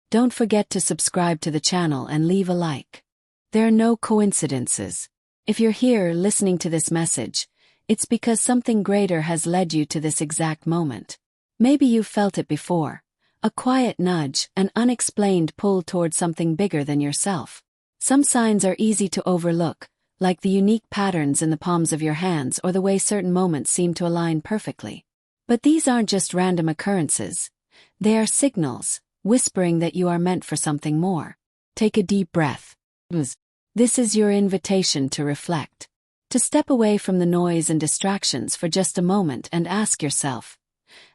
Don't forget to subscribe to the channel and leave a like. There are no coincidences. If you're here listening to this message, it's because something greater has led you to this exact moment. Maybe you've felt it before. A quiet nudge, an unexplained pull towards something bigger than yourself. Some signs are easy to overlook, like the unique patterns in the palms of your hands or the way certain moments seem to align perfectly. But these aren't just random occurrences. They are signals, whispering that you are meant for something more. Take a deep breath. This is your invitation to reflect. To step away from the noise and distractions for just a moment and ask yourself,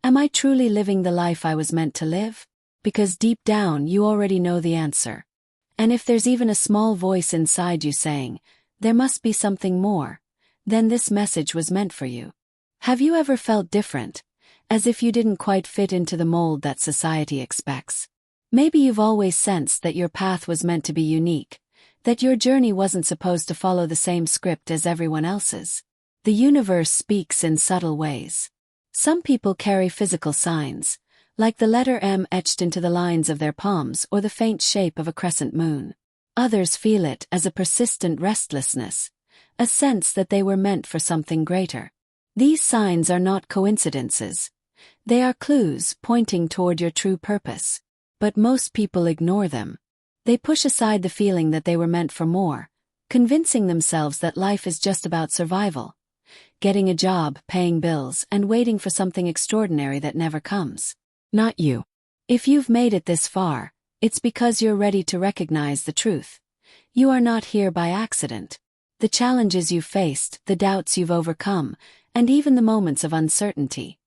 am I truly living the life I was meant to live? Because deep down you already know the answer. And if there's even a small voice inside you saying, there must be something more, then this message was meant for you. Have you ever felt different, as if you didn't quite fit into the mold that society expects? Maybe you've always sensed that your path was meant to be unique, that your journey wasn't supposed to follow the same script as everyone else's. The universe speaks in subtle ways. Some people carry physical signs, like the letter M etched into the lines of their palms or the faint shape of a crescent moon. Others feel it as a persistent restlessness, a sense that they were meant for something greater. These signs are not coincidences. They are clues pointing toward your true purpose. But most people ignore them. They push aside the feeling that they were meant for more, convincing themselves that life is just about survival, getting a job, paying bills, and waiting for something extraordinary that never comes. Not you. If you've made it this far, it's because you're ready to recognize the truth. You are not here by accident. The challenges you've faced, the doubts you've overcome, and even the moments of uncertainty,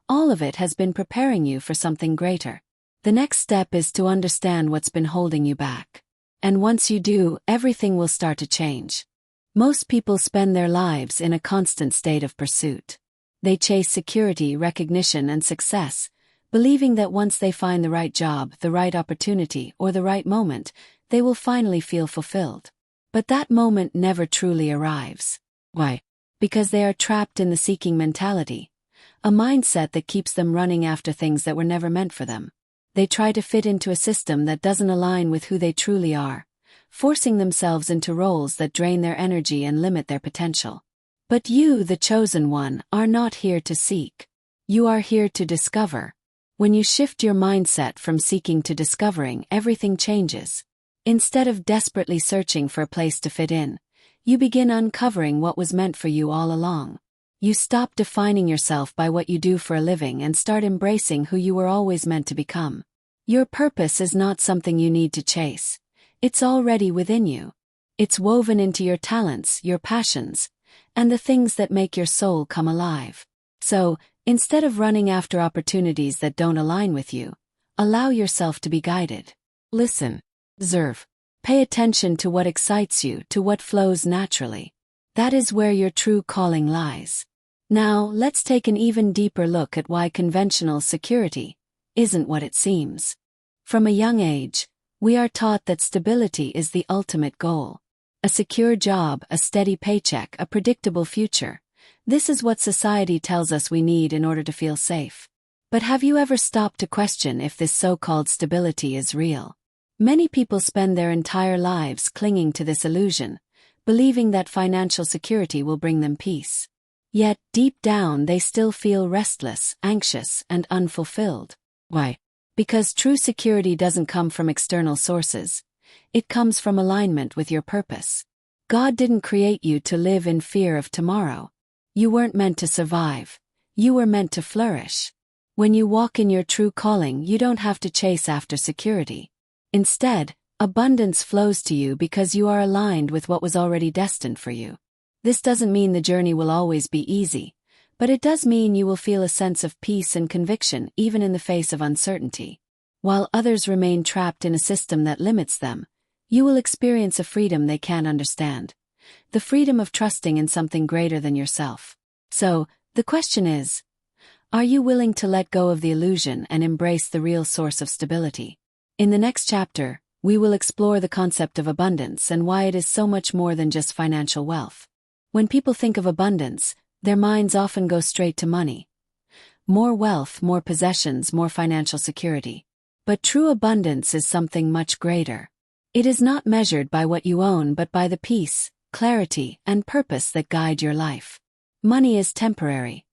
all of it has been preparing you for something greater. The next step is to understand what's been holding you back. And once you do, everything will start to change. Most people spend their lives in a constant state of pursuit. They chase security, recognition, and success, believing that once they find the right job, the right opportunity, or the right moment, they will finally feel fulfilled. But that moment never truly arrives. Why? Because they are trapped in the seeking mentality, a mindset that keeps them running after things that were never meant for them. They try to fit into a system that doesn't align with who they truly are, forcing themselves into roles that drain their energy and limit their potential. But you, the chosen one, are not here to seek. You are here to discover. When you shift your mindset from seeking to discovering, everything changes. Instead of desperately searching for a place to fit in, you begin uncovering what was meant for you all along. You stop defining yourself by what you do for a living and start embracing who you were always meant to become. Your purpose is not something you need to chase. It's already within you. It's woven into your talents, your passions, and the things that make your soul come alive. So, instead of running after opportunities that don't align with you, allow yourself to be guided. Listen. Observe. Pay attention to what excites you, to what flows naturally. That is where your true calling lies. Now, let's take an even deeper look at why conventional security isn't what it seems. From a young age, we are taught that stability is the ultimate goal. A secure job, a steady paycheck, a predictable future. This is what society tells us we need in order to feel safe. But have you ever stopped to question if this so-called stability is real? Many people spend their entire lives clinging to this illusion, believing that financial security will bring them peace. Yet, deep down they still feel restless, anxious, and unfulfilled. Why? Because true security doesn't come from external sources. It comes from alignment with your purpose. God didn't create you to live in fear of tomorrow. You weren't meant to survive. You were meant to flourish. When you walk in your true calling, you don't have to chase after security. Instead, abundance flows to you because you are aligned with what was already destined for you. This doesn't mean the journey will always be easy, but it does mean you will feel a sense of peace and conviction even in the face of uncertainty. While others remain trapped in a system that limits them, you will experience a freedom they can't understand. The freedom of trusting in something greater than yourself. So, the question is, are you willing to let go of the illusion and embrace the real source of stability? In the next chapter, we will explore the concept of abundance and why it is so much more than just financial wealth. When people think of abundance, their minds often go straight to money. More wealth, more possessions, more financial security. But true abundance is something much greater. It is not measured by what you own but by the peace, clarity, and purpose that guide your life. Money is temporary.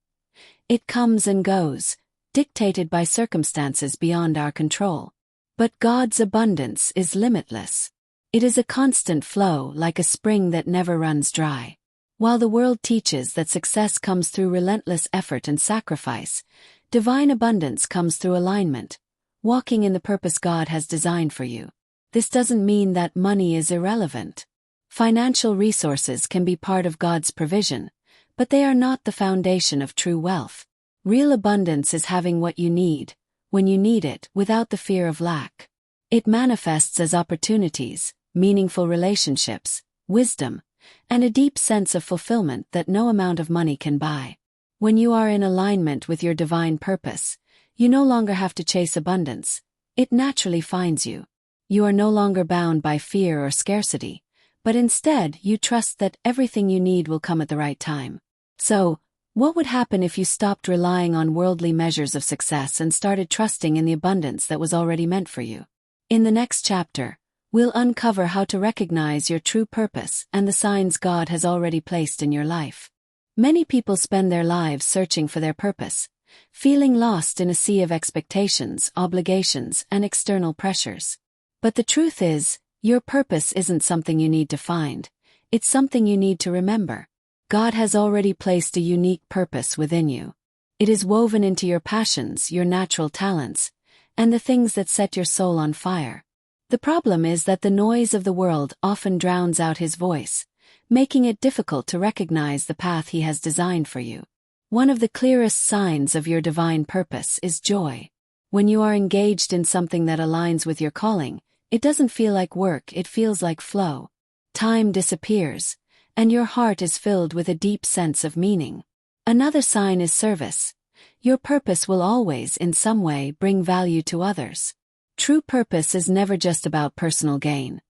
It comes and goes, dictated by circumstances beyond our control. But God's abundance is limitless. It is a constant flow, like a spring that never runs dry. While the world teaches that success comes through relentless effort and sacrifice, divine abundance comes through alignment, walking in the purpose God has designed for you. This doesn't mean that money is irrelevant. Financial resources can be part of God's provision, but they are not the foundation of true wealth. Real abundance is having what you need, when you need it, without the fear of lack. It manifests as opportunities, meaningful relationships, wisdom, and a deep sense of fulfillment that no amount of money can buy. When you are in alignment with your divine purpose, you no longer have to chase abundance. It naturally finds you. You are no longer bound by fear or scarcity, but instead you trust that everything you need will come at the right time. So, what would happen if you stopped relying on worldly measures of success and started trusting in the abundance that was already meant for you? In the next chapter, we'll uncover how to recognize your true purpose and the signs God has already placed in your life. Many people spend their lives searching for their purpose, feeling lost in a sea of expectations, obligations, and external pressures. But the truth is, your purpose isn't something you need to find. It's something you need to remember. God has already placed a unique purpose within you. It is woven into your passions, your natural talents, and the things that set your soul on fire. The problem is that the noise of the world often drowns out His voice, making it difficult to recognize the path He has designed for you. One of the clearest signs of your divine purpose is joy. When you are engaged in something that aligns with your calling, it doesn't feel like work, it feels like flow. Time disappears, and your heart is filled with a deep sense of meaning. Another sign is service. Your purpose will always, in some way, bring value to others. True purpose is never just about personal gain.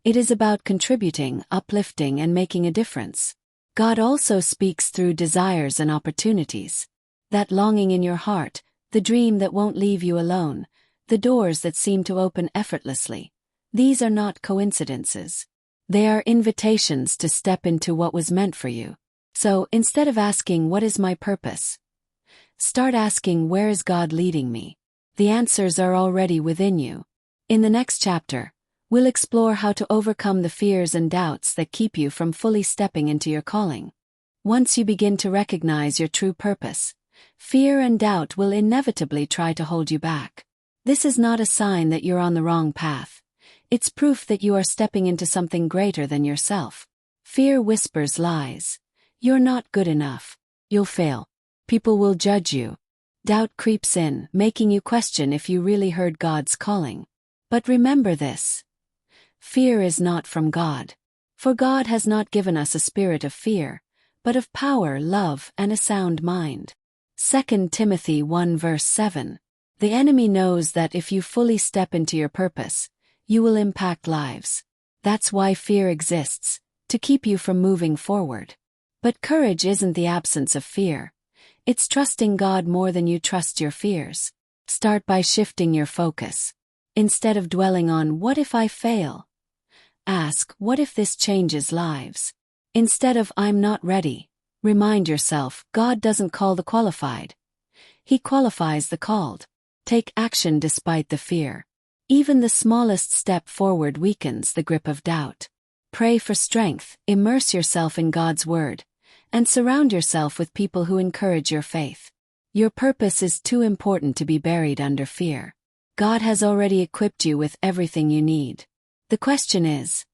It is about contributing, uplifting, and making a difference. God also speaks through desires and opportunities. That longing in your heart, the dream that won't leave you alone, the doors that seem to open effortlessly. These are not coincidences. They are invitations to step into what was meant for you. So, instead of asking, "What is my purpose?" start asking, "Where is God leading me?" The answers are already within you. In the next chapter, we'll explore how to overcome the fears and doubts that keep you from fully stepping into your calling. Once you begin to recognize your true purpose, fear and doubt will inevitably try to hold you back. This is not a sign that you're on the wrong path. It's proof that you are stepping into something greater than yourself. Fear whispers lies. You're not good enough. You'll fail. People will judge you. Doubt creeps in, making you question if you really heard God's calling. But remember this. Fear is not from God. For God has not given us a spirit of fear, but of power, love, and a sound mind. 2 Timothy 1 verse 7. The enemy knows that if you fully step into your purpose, you will impact lives. That's why fear exists, to keep you from moving forward. But courage isn't the absence of fear. It's trusting God more than you trust your fears. Start by shifting your focus. Instead of dwelling on, "What if I fail?" ask, "What if this changes lives?" Instead of, "I'm not ready," remind yourself, God doesn't call the qualified. He qualifies the called. Take action despite the fear. Even the smallest step forward weakens the grip of doubt. Pray for strength, immerse yourself in God's Word, and surround yourself with people who encourage your faith. Your purpose is too important to be buried under fear. God has already equipped you with everything you need. The question is,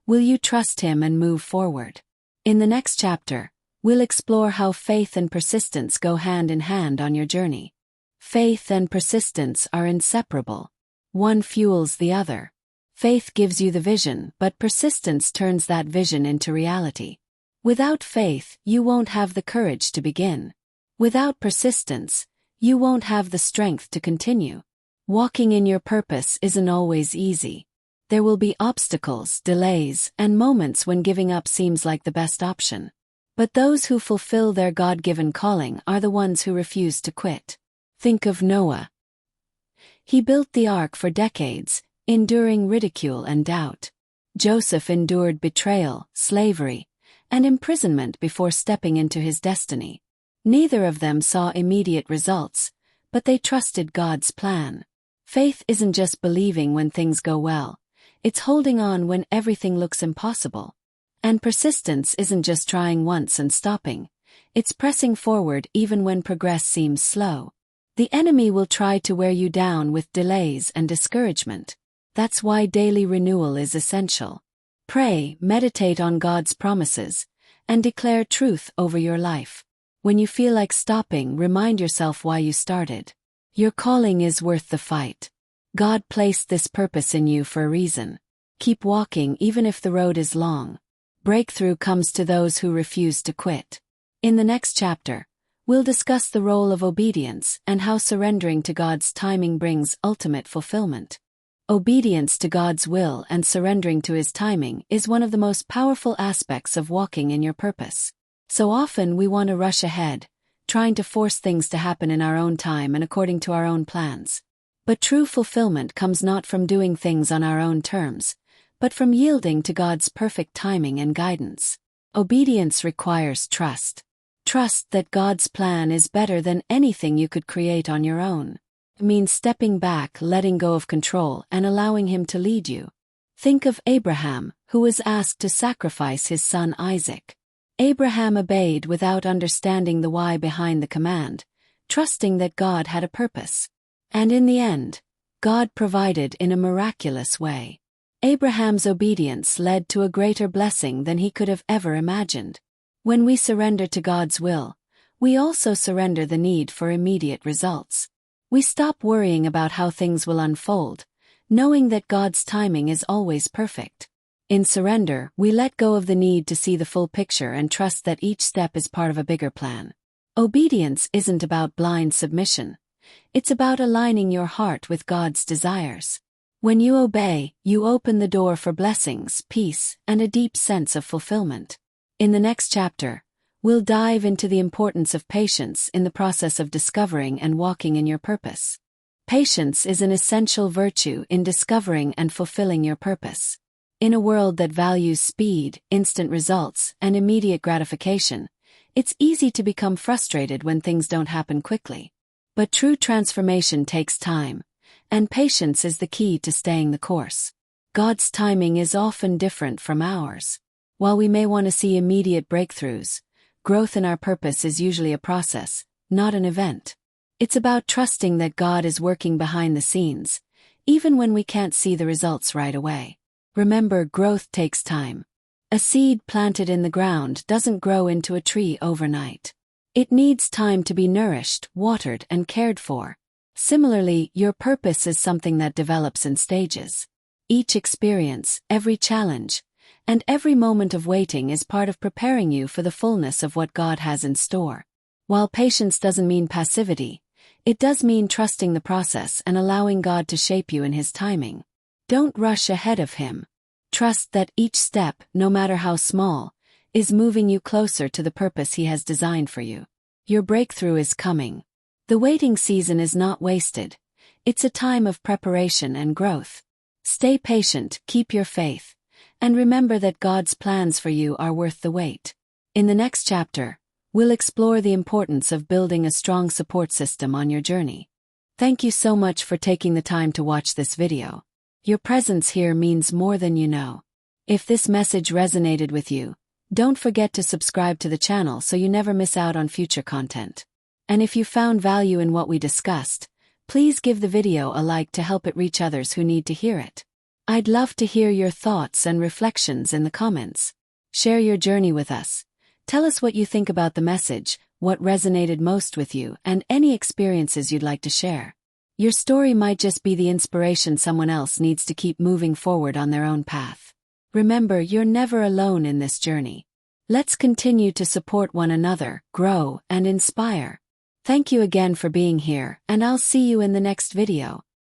will you trust Him and move forward? In the next chapter, we'll explore how faith and persistence go hand in hand on your journey. Faith and persistence are inseparable. One fuels the other. Faith gives you the vision, but persistence turns that vision into reality. Without faith, you won't have the courage to begin. Without persistence, you won't have the strength to continue. Walking in your purpose isn't always easy. There will be obstacles, delays, and moments when giving up seems like the best option. But those who fulfill their God-given calling are the ones who refuse to quit. Think of Noah. He built the ark for decades, enduring ridicule and doubt. Joseph endured betrayal, slavery, and imprisonment before stepping into his destiny. Neither of them saw immediate results, but they trusted God's plan. Faith isn't just believing when things go well, it's holding on when everything looks impossible. And persistence isn't just trying once and stopping, it's pressing forward even when progress seems slow. The enemy will try to wear you down with delays and discouragement. That's why daily renewal is essential. Pray, meditate on God's promises, and declare truth over your life. When you feel like stopping, remind yourself why you started. Your calling is worth the fight. God placed this purpose in you for a reason. Keep walking even if the road is long. Breakthrough comes to those who refuse to quit. In the next chapter, we'll discuss the role of obedience and how surrendering to God's timing brings ultimate fulfillment. Obedience to God's will and surrendering to His timing is one of the most powerful aspects of walking in your purpose. So often we want to rush ahead, trying to force things to happen in our own time and according to our own plans. But true fulfillment comes not from doing things on our own terms, but from yielding to God's perfect timing and guidance. Obedience requires trust. Trust that God's plan is better than anything you could create on your own. It means stepping back, letting go of control, and allowing Him to lead you. Think of Abraham, who was asked to sacrifice his son Isaac. Abraham obeyed without understanding the why behind the command, trusting that God had a purpose. And in the end, God provided in a miraculous way. Abraham's obedience led to a greater blessing than he could have ever imagined. When we surrender to God's will, we also surrender the need for immediate results. We stop worrying about how things will unfold, knowing that God's timing is always perfect. In surrender, we let go of the need to see the full picture and trust that each step is part of a bigger plan. Obedience isn't about blind submission. It's about aligning your heart with God's desires. When you obey, you open the door for blessings, peace, and a deep sense of fulfillment. In the next chapter, we'll dive into the importance of patience in the process of discovering and walking in your purpose. Patience is an essential virtue in discovering and fulfilling your purpose. In a world that values speed, instant results, and immediate gratification, it's easy to become frustrated when things don't happen quickly. But true transformation takes time, and patience is the key to staying the course. God's timing is often different from ours. While we may want to see immediate breakthroughs, growth in our purpose is usually a process, not an event. It's about trusting that God is working behind the scenes, even when we can't see the results right away. Remember, growth takes time. A seed planted in the ground doesn't grow into a tree overnight. It needs time to be nourished, watered, and cared for. Similarly, your purpose is something that develops in stages. Each experience, every challenge, and every moment of waiting is part of preparing you for the fullness of what God has in store. While patience doesn't mean passivity, it does mean trusting the process and allowing God to shape you in His timing. Don't rush ahead of Him. Trust that each step, no matter how small, is moving you closer to the purpose He has designed for you. Your breakthrough is coming. The waiting season is not wasted. It's a time of preparation and growth. Stay patient, keep your faith, and remember that God's plans for you are worth the wait. In the next chapter, we'll explore the importance of building a strong support system on your journey. Thank you so much for taking the time to watch this video. Your presence here means more than you know. If this message resonated with you, don't forget to subscribe to the channel so you never miss out on future content. And if you found value in what we discussed, please give the video a like to help it reach others who need to hear it. I'd love to hear your thoughts and reflections in the comments. Share your journey with us. Tell us what you think about the message, what resonated most with you, and any experiences you'd like to share. Your story might just be the inspiration someone else needs to keep moving forward on their own path. Remember, you're never alone in this journey. Let's continue to support one another, grow, and inspire. Thank you again for being here, and I'll see you in the next video.